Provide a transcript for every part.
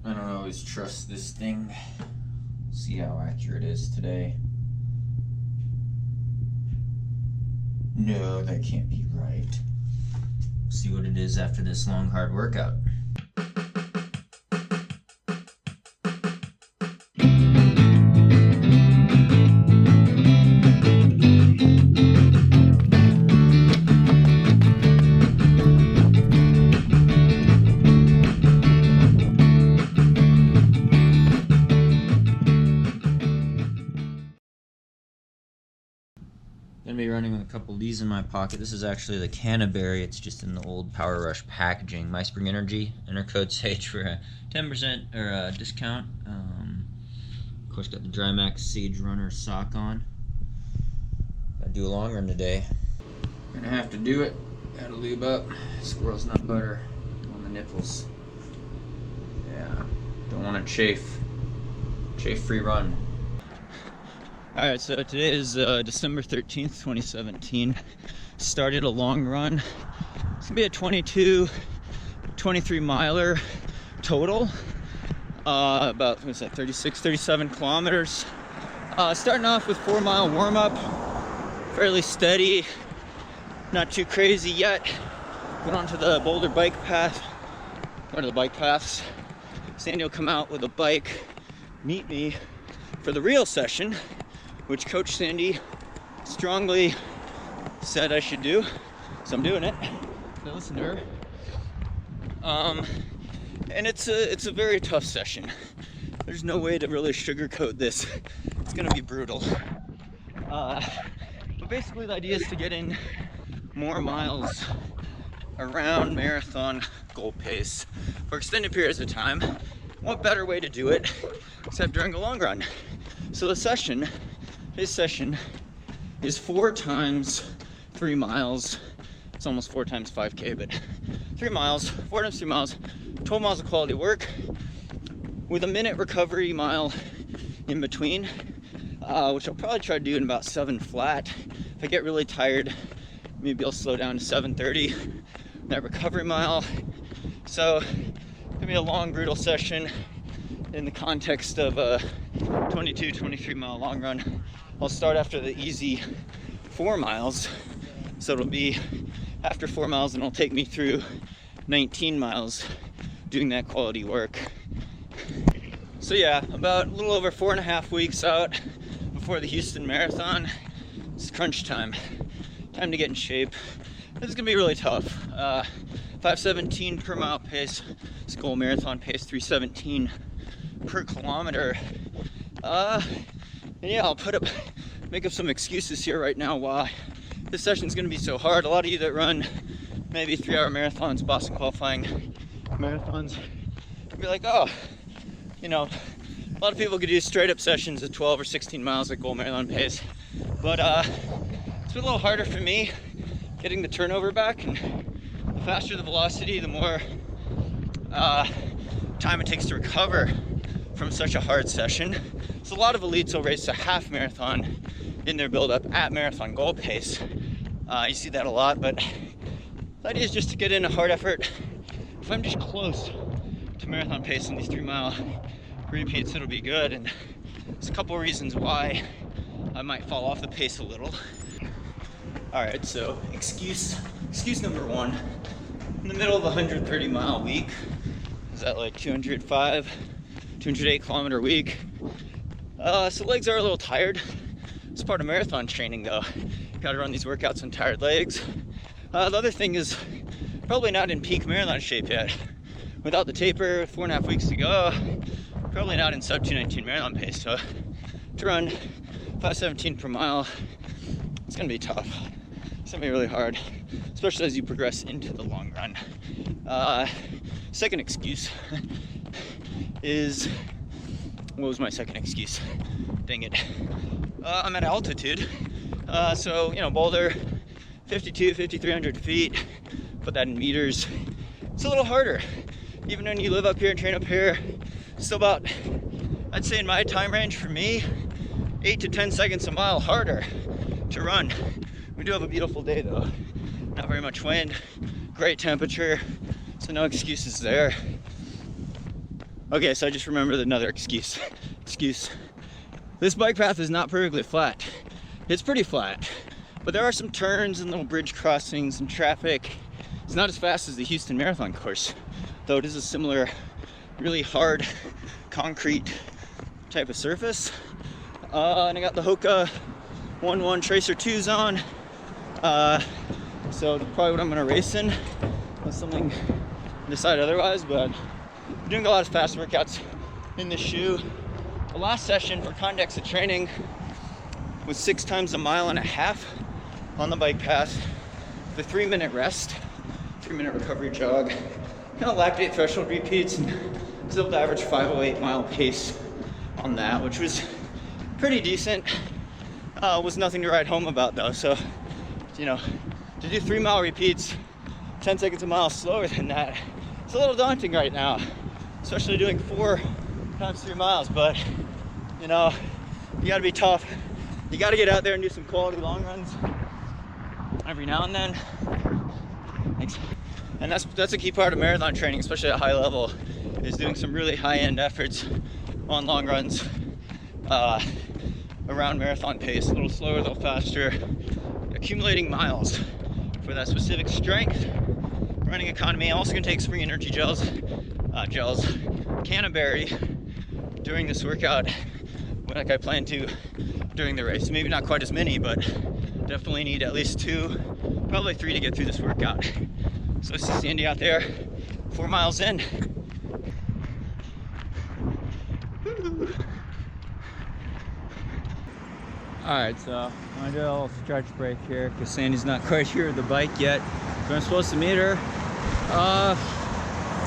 I don't always trust this thing. See how accurate it is today. No, that can't be right. See what it is after this long, hard workout. Gonna be running with a couple of these in my pocket. This is actually the Canaday. It's just in the old Power Rush packaging. My Spring Energy. Enter code SAGE for a 10% or a discount. Of course, got the Drymax Sage Runner sock on. Gotta do a long run today. Gonna have to do it. Gotta lube up. Squirrel's nut butter on the nipples. Yeah, don't want to chafe. Chafe-free run. Alright, so today is December 13th, 2017. Started a long run. It's gonna be a 23 miler total. About, what was that, 36, 37 kilometers. Starting off with 4-mile warm-up. Fairly steady. Not too crazy yet. Went onto the Boulder bike path. One of the bike paths. Sandy will come out with a bike, meet me for the real session, which Coach Sandy strongly said I should do, so I'm doing it. So listen to her. And it's a very tough session. There's no way to really sugarcoat this. It's gonna be brutal. But basically the idea is to get in more miles around marathon goal pace for extended periods of time. What better way to do it except during a long run? So this session is 4 times 3 miles. It's almost 4 times 5K, but 3 miles, 4 times 3 miles, 12 miles of quality work with a minute recovery mile in between, which I'll probably try to do in about 7 flat. If I get really tired, maybe I'll slow down to 7:30, that recovery mile. So it's gonna be a long, brutal session in the context of a 23 mile long run. I'll start after the easy 4 miles. So it'll be after 4 miles and it'll take me through 19 miles doing that quality work. So yeah, about a little over 4.5 weeks out before the Houston Marathon. It's crunch time. Time to get in shape. This is gonna be really tough. 5:17 per mile pace. It's goal marathon pace, 3:17 per kilometer. And yeah, I'll make up some excuses here right now why this session's gonna be so hard. A lot of you that run maybe 3-hour marathons, Boston qualifying marathons, you'll be like, oh, you know, a lot of people could do straight up sessions at 12 or 16 miles at goal marathon pace. But it's been a little harder for me getting the turnover back, and the faster the velocity, the more time it takes to recover from such a hard session. So a lot of elites will race a half marathon in their build-up at marathon goal pace. You see that a lot, but the idea is just to get in a hard effort. If I'm just close to marathon pace in these 3-mile repeats, it'll be good. And there's a couple of reasons why I might fall off the pace a little. All right, so excuse number 1. In the middle of a 130-mile week, is that like 208 kilometer week? So legs are a little tired. It's part of marathon training though. Gotta run these workouts on tired legs. The other thing is probably not in peak marathon shape yet. Without the taper, 4.5 weeks to go, probably not in sub 2:19 marathon pace. So to run 5:17 per mile, it's gonna be tough. It's gonna be really hard, especially as you progress into the long run. Second excuse is, what was my second excuse? Dang it. I'm at altitude. So, you know, Boulder, 5,300 feet, put that in meters. It's a little harder. Even when you live up here and train up here, still about, I'd say in my time range for me, 8 to 10 seconds a mile harder to run. We do have a beautiful day though. Not very much wind, great temperature, so no excuses there. Okay, so I just remembered another excuse. This bike path is not perfectly flat. It's pretty flat, but there are some turns and little bridge crossings and traffic. It's not as fast as the Houston Marathon course, though it is a similar, really hard concrete type of surface. And I got the Hoka 1-1 Tracer 2s on. So probably what I'm gonna race in, unless something decide otherwise, but I'm doing a lot of fast workouts in this shoe. The last session for context of training was 6 times a mile and a half on the bike path, the 3-minute rest, 3-minute recovery jog, kind of lactate threshold repeats, and was able to average 508 mile pace on that, which was pretty decent. Was nothing to write home about though, so you know, to do 3-mile repeats 10 seconds a mile slower than that, it's a little daunting right now, especially doing 4 times 3 miles. But you know, you gotta be tough. You gotta get out there and do some quality long runs every now and then. Thanks. And that's a key part of marathon training, especially at high level, is doing some really high-end efforts on long runs around marathon pace, a little slower, a little faster, accumulating miles for that specific strength, running economy. I'm also gonna take spring energy gels, Canaday during this workout, like I plan to during the race. Maybe not quite as many, but definitely need at least 2, probably 3 to get through this workout. So I see Sandy out there, 4 miles in. Alright, so I'm gonna do a little stretch break here because Sandy's not quite here with the bike yet. So I'm supposed to meet her.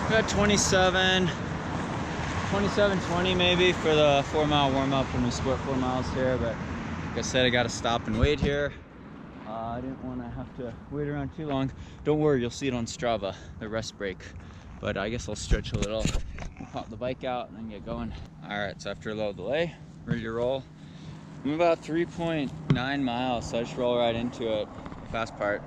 Got 27:20 maybe for the 4-mile warm-up when we split 4 miles here, but like I said, I gotta stop and wait here. I didn't want to have to wait around too long. Don't worry, you'll see it on Strava, the rest break. But I guess I'll stretch a little, pop the bike out, and then get going. Alright, so after a little delay, ready to roll. I'm about 3.9 miles, so I just roll right into it, fast part.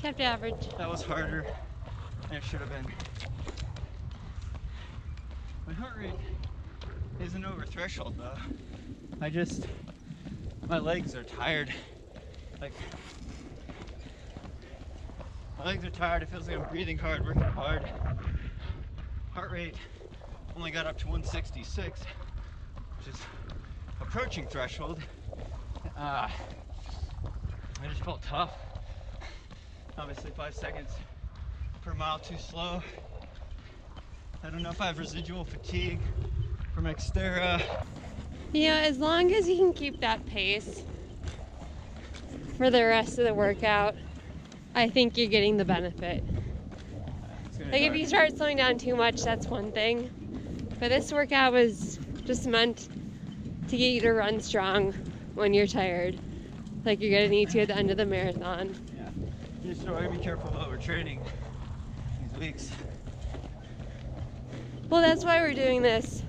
Kept average. That was harder than it should have been. My heart rate isn't over threshold though. My legs are tired. Like, my legs are tired. It feels like I'm breathing hard, working hard. Heart rate only got up to 166, which is approaching threshold. I just felt tough. Obviously 5 seconds per mile too slow. I don't know if I have residual fatigue from Xterra. Yeah, as long as you can keep that pace for the rest of the workout, I think you're getting the benefit. Like if you start slowing down too much, that's one thing. But this workout was just meant to get you to run strong when you're tired. Like you're gonna need to at the end of the marathon. Yeah. You just gotta be careful about overtraining these weeks. Well, that's why we're doing this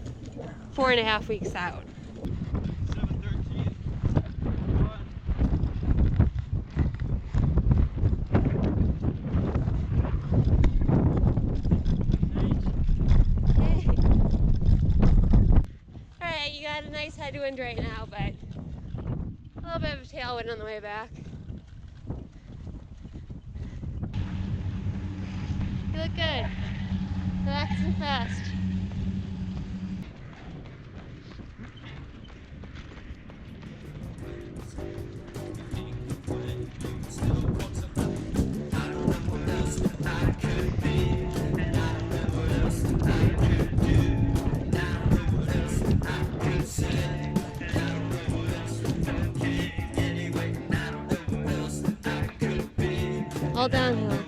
4.5 weeks out. 7:13. Hey. Alright, you got a nice headwind right now, but a little bit of a tailwind on the way back. You look good. Relaxed and fast. All downhill.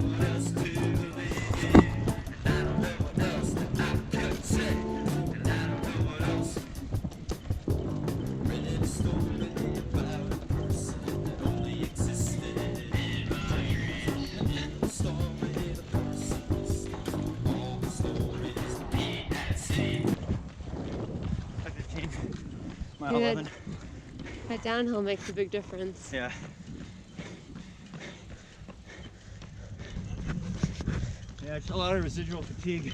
Mile 11. That downhill makes a big difference. Yeah. Yeah, it's a lot of residual fatigue.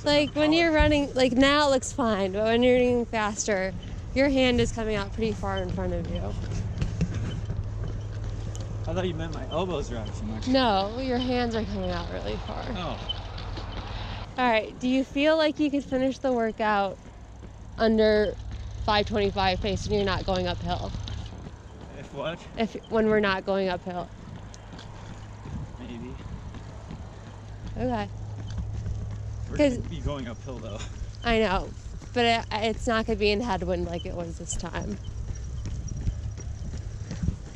Like when you're running, like now it looks fine, but when you're running faster, your hand is coming out pretty far in front of you. I thought you meant my elbows are out too much. No, your hands are coming out really far. Oh. Alright, do you feel like you could finish the workout under 5:25 pace and you're not going uphill? If what? When we're not going uphill. Maybe. Okay. We're gonna be going uphill though. I know, but it's not going to be in headwind like it was this time.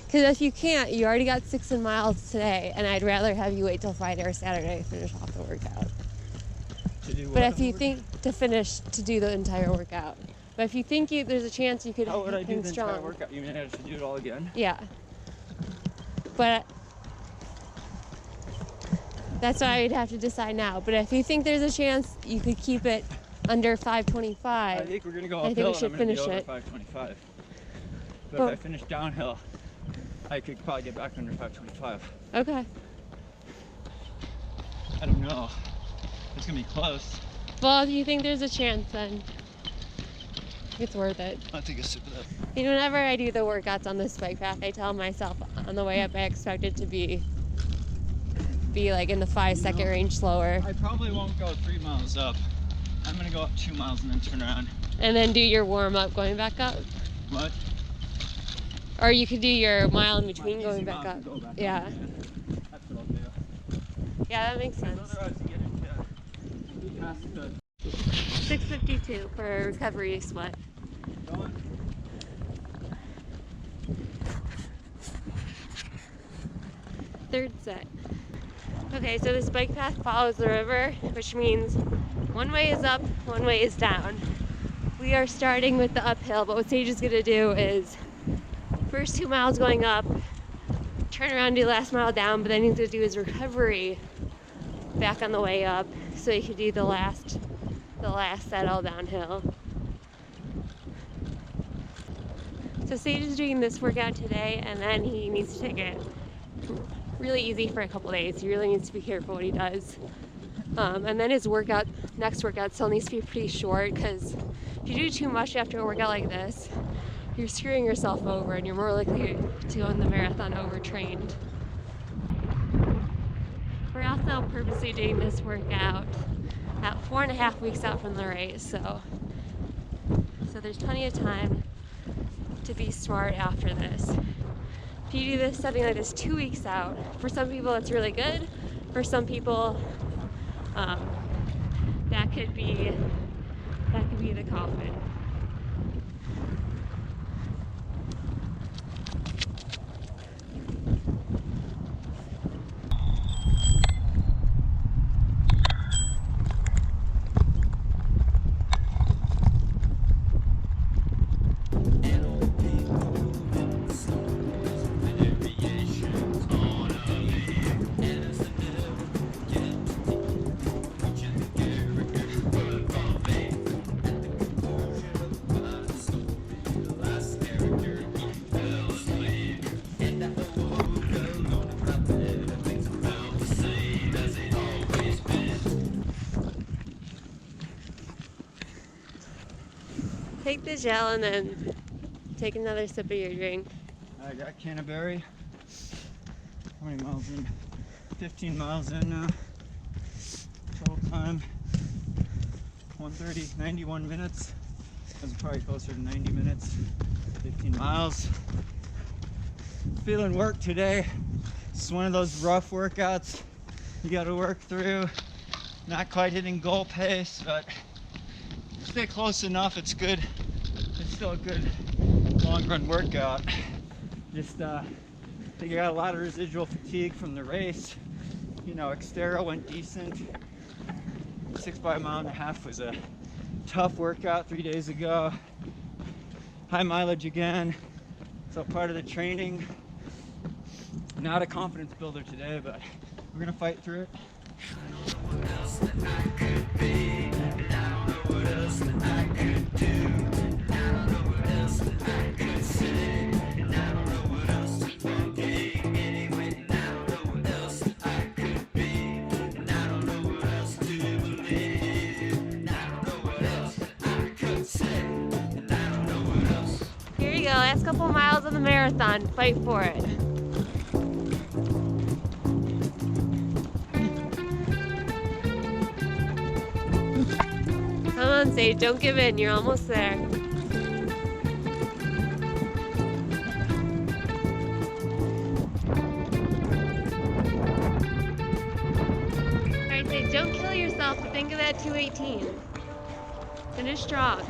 Because if you can't, you already got 6 miles today, and I'd rather have you wait till Friday or Saturday to finish off the workout. To do what? But if you think to do the entire workout. But if you think there's a chance you could how would I do the strong. entire workout? You mean I should do it all again? Yeah. But that's why I'd have to decide now. But if you think there's a chance you could keep it under 5:25, I think we're gonna go uphill. I think we should and I'm gonna finish be over it. 5:25. But Well, if I finish downhill, I could probably get back under 5:25. okay. I don't know. It's gonna be close. Well, if you think there's a chance, then it's worth it. I'll take a sip of that. You know, whenever I do the workouts on this bike path, I tell myself on the way up I expect it to be like in the 5-second range slower. I probably won't go 3 miles up. I'm gonna go up 2 miles and then turn around. And then do your warm up going back up. What? Or you could do your mile in between My going easy back mile up. to go back Yeah. up. That's what I'll do. Yeah, that makes sense. Otherwise, you get into past the 6:52 for recovery sweat. going. Third set. Okay, so this bike path follows the river, which means one way is up, one way is down. We are starting with the uphill, but what Sage is gonna do is first 2 miles going up, turn around, do the last mile down, but then he's gonna do his recovery back on the way up, so he can do the last set all downhill. So Sage is doing this workout today, and then he needs to take it really easy for a couple days. He really needs to be careful what he does. And then his next workout still needs to be pretty short, because if you do too much after a workout like this, you're screwing yourself over and you're more likely to go in the marathon overtrained. We're also purposely doing this workout at 4.5 weeks out from the race, so there's plenty of time to be smart after this. If you do this something like this 2 weeks out, for some people it's really good. For some people, that could be the coffin. Take the gel and then take another sip of your drink. I got Canaday. How many miles in? 15 miles in now. Total time 1:30, 91 minutes. That's probably closer to 90 minutes. 15 miles. Feeling work today. It's one of those rough workouts you got to work through. Not quite hitting goal pace, but stay close enough. It's good. It's still a good long run workout. Just think I got a lot of residual fatigue from the race. You know, Xterra went decent. 6 by a mile and a half was a tough workout 3 days ago. High mileage again. So part of the training. Not a confidence builder today, but we're gonna fight through it. Here you go, last couple miles of the marathon. Fight for it. Come on, Sage, don't give in. You're almost there. Alright, Sage, don't kill yourself, but think of that 218. Finish strong.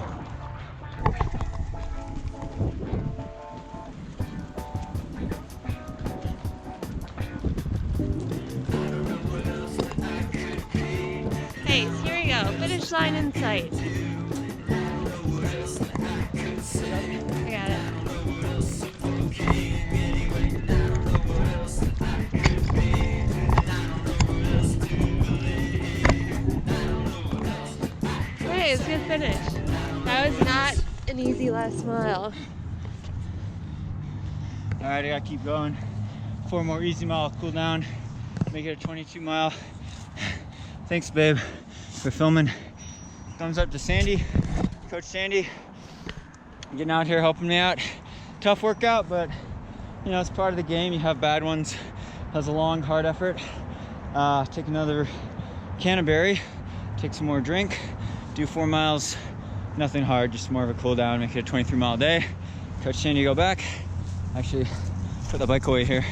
Hey, here we go. Finish line in sight. I got it. Hey, it's a good finish. That was not an easy last mile. Alright, I gotta keep going. 4 more easy miles, cool down. Make it a 22 mile. Thanks, babe, for filming. Thumbs up to Sandy, Coach Sandy, getting out here helping me out. Tough workout, but you know, it's part of the game. You have bad ones. That was a long, hard effort. Take another Canaday, take some more drink, do 4 miles. Nothing hard, just more of a cool down, make it a 23 mile day. Coach Sandy, go back. Actually, put the bike away here.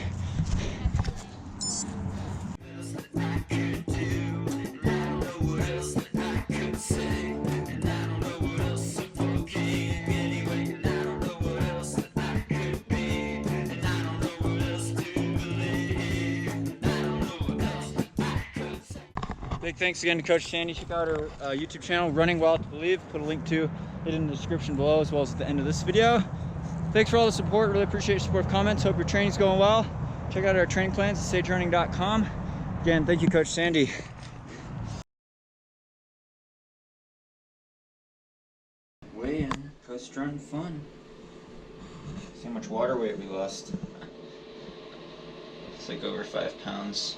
Big thanks again to Coach Sandy. Check out her YouTube channel, Running Wild to Believe. Put a link to it in the description below, as well as at the end of this video. Thanks for all the support. Really appreciate your support, comments. Hope your training's going well. Check out our training plans at sagerunning.com. Again, thank you, Coach Sandy. Weigh in, post run fun. See how much water weight we lost. It's like over 5 pounds.